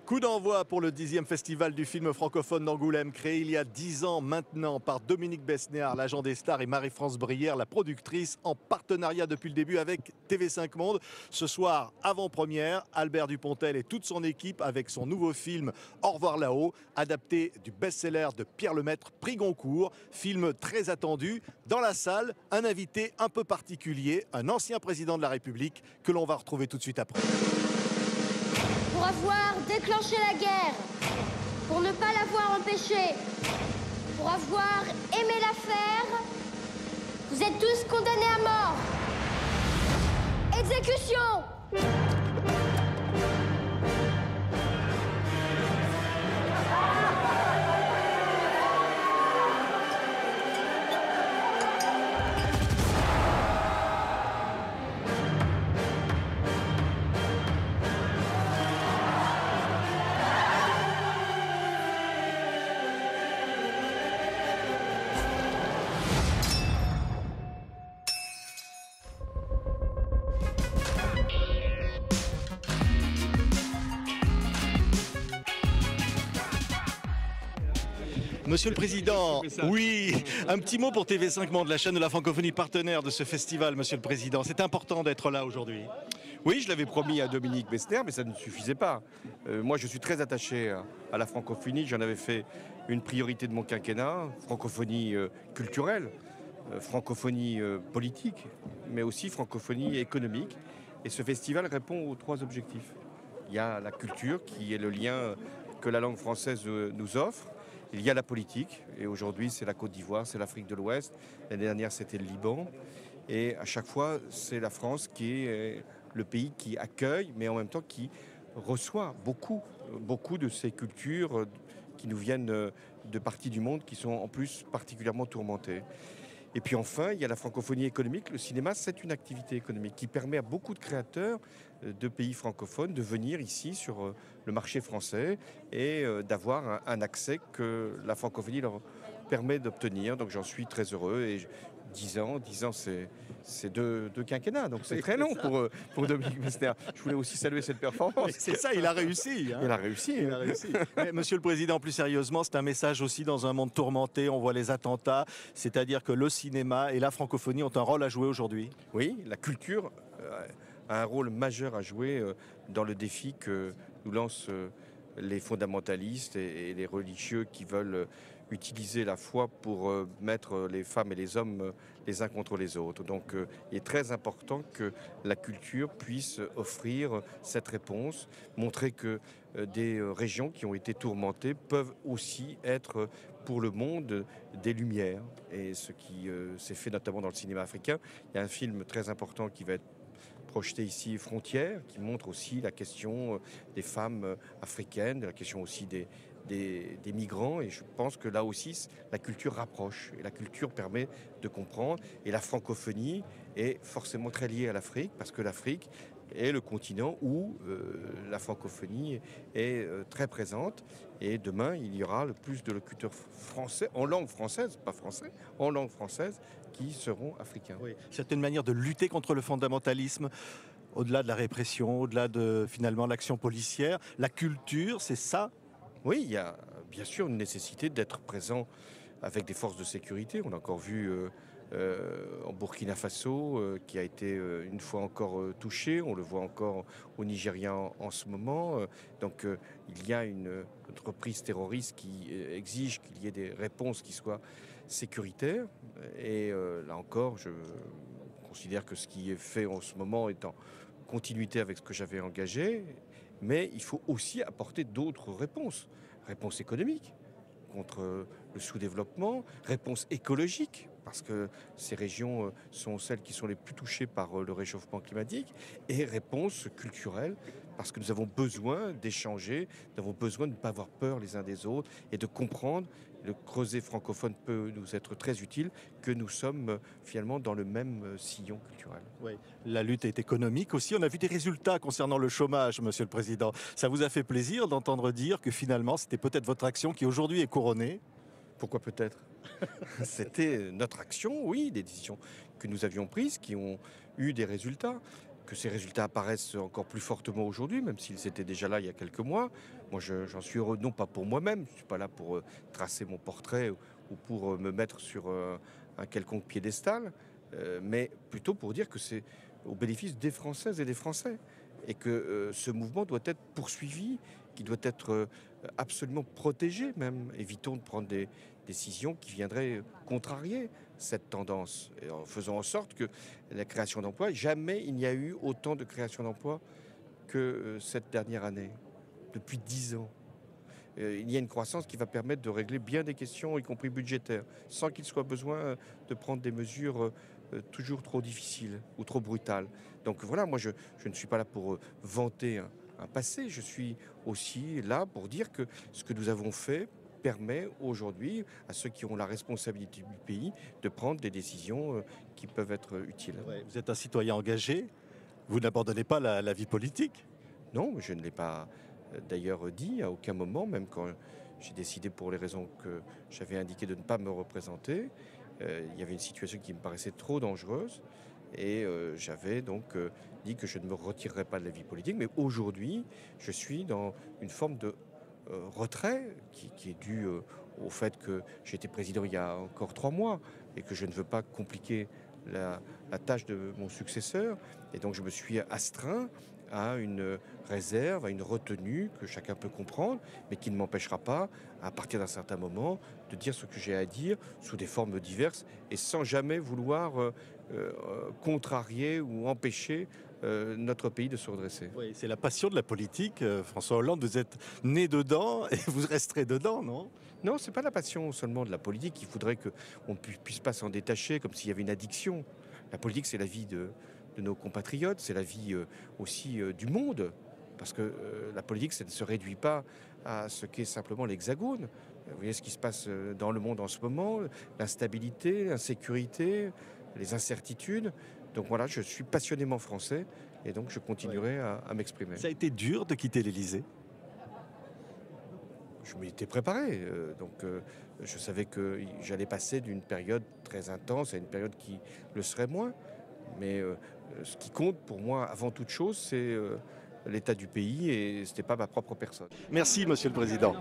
Coup d'envoi pour le 10e festival du film francophone d'Angoulême, créé il y a 10 ans maintenant par Dominique Besnéard, l'agent des stars, et Marie-France Brière, la productrice, en partenariat depuis le début avec TV5 Monde. Ce soir, avant-première, Albert Dupontel et toute son équipe avec son nouveau film Au revoir là-haut, adapté du best-seller de Pierre Lemaitre, prix Goncourt. Film très attendu. Dans la salle, un invité un peu particulier, un ancien président de la République, que l'on va retrouver tout de suite après. Pour avoir déclenché la guerre, pour ne pas l'avoir empêchée, pour avoir aimé la faire, vous êtes tous condamnés à mort. Exécution! Monsieur le Président, oui, un petit mot pour TV5 Monde, la chaîne de la francophonie partenaire de ce festival, Monsieur le Président. C'est important d'être là aujourd'hui. Oui, je l'avais promis à Dominique Besnéard, mais ça ne suffisait pas. Moi, je suis très attaché à la francophonie. J'en avais fait une priorité de mon quinquennat, francophonie culturelle, francophonie politique, mais aussi francophonie économique. Et ce festival répond aux trois objectifs. Il y a la culture, qui est le lien que la langue française nous offre. Il y a la politique, et aujourd'hui c'est la Côte d'Ivoire, c'est l'Afrique de l'Ouest. L'année dernière c'était le Liban. Et à chaque fois c'est la France qui est le pays qui accueille, mais en même temps qui reçoit beaucoup de ces cultures qui nous viennent de parties du monde qui sont en plus particulièrement tourmentées. Et puis enfin, il y a la francophonie économique. Le cinéma, c'est une activité économique qui permet à beaucoup de créateurs de pays francophones de venir ici sur le marché français et d'avoir un accès que la francophonie leur permet d'obtenir. Donc j'en suis très heureux. Et 10 ans, c'est deux quinquennats, donc c'est très long pour Dominique Besnéard. Je voulais aussi saluer cette performance. C'est ça, il a réussi. Hein. Il a réussi. Il a réussi. Mais, Monsieur le Président, plus sérieusement, c'est un message aussi dans un monde tourmenté. On voit les attentats, c'est-à-dire que le cinéma et la francophonie ont un rôle à jouer aujourd'hui. Oui, la culture a un rôle majeur à jouer dans le défi que nous lancent les fondamentalistes et les religieux qui veulent utiliser la foi pour mettre les femmes et les hommes les uns contre les autres. Donc il est très important que la culture puisse offrir cette réponse, montrer que des régions qui ont été tourmentées peuvent aussi être pour le monde des lumières. Et ce qui s'est fait notamment dans le cinéma africain, il y a un film très important qui va être projeté ici, Frontières, qui montre aussi la question des femmes africaines, la question aussi des migrants. Et je pense que là aussi, la culture rapproche. Et la culture permet de comprendre. Et la francophonie est forcément très liée à l'Afrique, parce que l'Afrique est le continent où la francophonie est très présente. Et demain, il y aura le plus de locuteurs français, en langue française, pas français, en langue française, qui seront africains. Oui. C'est une manière de lutter contre le fondamentalisme, au-delà de la répression, au-delà de finalement l'action policière. La culture, c'est ça? Oui, il y a bien sûr une nécessité d'être présent avec des forces de sécurité. On a encore vu en Burkina Faso, qui a été une fois encore touché. On le voit encore au Nigeria en ce moment. Donc il y a une reprise terroriste qui exige qu'il y ait des réponses qui soient sécuritaires. Et là encore, je considère que ce qui est fait en ce moment est en continuité avec ce que j'avais engagé. Mais il faut aussi apporter d'autres réponses. Réponses économiques contre le sous-développement, réponse écologique, parce que ces régions sont celles qui sont les plus touchées par le réchauffement climatique, et réponse culturelle, parce que nous avons besoin d'échanger, nous avons besoin de ne pas avoir peur les uns des autres, et de comprendre, le creuset francophone peut nous être très utile, que nous sommes finalement dans le même sillon culturel. Oui. La lutte est économique aussi. On a vu des résultats concernant le chômage, Monsieur le Président. Ça vous a fait plaisir d'entendre dire que finalement, c'était peut-être votre action qui aujourd'hui est couronnée? Pourquoi peut-être? C'était notre action, oui, des décisions que nous avions prises, qui ont eu des résultats, que ces résultats apparaissent encore plus fortement aujourd'hui, même s'ils étaient déjà là il y a quelques mois. Moi, j'en suis heureux, non pas pour moi-même, je ne suis pas là pour tracer mon portrait ou pour me mettre sur un quelconque piédestal, mais plutôt pour dire que c'est au bénéfice des Françaises et des Français, et que ce mouvement doit être poursuivi, qui doit être absolument protégé même. Évitons de prendre des décisions qui viendraient contrarier cette tendance, et en faisant en sorte que la création d'emplois, jamais il n'y a eu autant de création d'emplois que cette dernière année, depuis 10 ans. Il y a une croissance qui va permettre de régler bien des questions, y compris budgétaires, sans qu'il soit besoin de prendre des mesures toujours trop difficiles ou trop brutales. Donc voilà, moi je ne suis pas là pour vanter un passé, je suis aussi là pour dire que ce que nous avons fait permet aujourd'hui à ceux qui ont la responsabilité du pays de prendre des décisions qui peuvent être utiles. Ouais, vous êtes un citoyen engagé, vous n'abandonnez pas la vie politique? Non, je ne l'ai pas d'ailleurs dit à aucun moment, même quand j'ai décidé pour les raisons que j'avais indiquées de ne pas me représenter. Il y avait une situation qui me paraissait trop dangereuse et j'avais donc dit que je ne me retirerais pas de la vie politique. Mais aujourd'hui, je suis dans une forme de retrait qui est dû au fait que j'étais président il y a encore 3 mois et que je ne veux pas compliquer la tâche de mon successeur. Et donc je me suis astreint à une réserve, à une retenue que chacun peut comprendre, mais qui ne m'empêchera pas, à partir d'un certain moment, de dire ce que j'ai à dire sous des formes diverses et sans jamais vouloir contrarier ou empêcher notre pays de se redresser. Oui, c'est la passion de la politique. François Hollande, vous êtes né dedans et vous resterez dedans, non? Non, ce n'est pas la passion seulement de la politique. Il faudrait qu'on ne puisse pas s'en détacher comme s'il y avait une addiction. La politique, c'est la vie de nos compatriotes, c'est la vie aussi du monde. Parce que la politique, ça ne se réduit pas à ce qu'est simplement l'Hexagone. Vous voyez ce qui se passe dans le monde en ce moment, l'instabilité, l'insécurité, les incertitudes. Donc voilà, je suis passionnément français et donc je continuerai à m'exprimer. Ça a été dur de quitter l'Élysée? Je m'y étais préparé, donc je savais que j'allais passer d'une période très intense à une période qui le serait moins. Mais ce qui compte pour moi, avant toute chose, c'est l'état du pays et ce n'était pas ma propre personne. Merci, Monsieur le Président.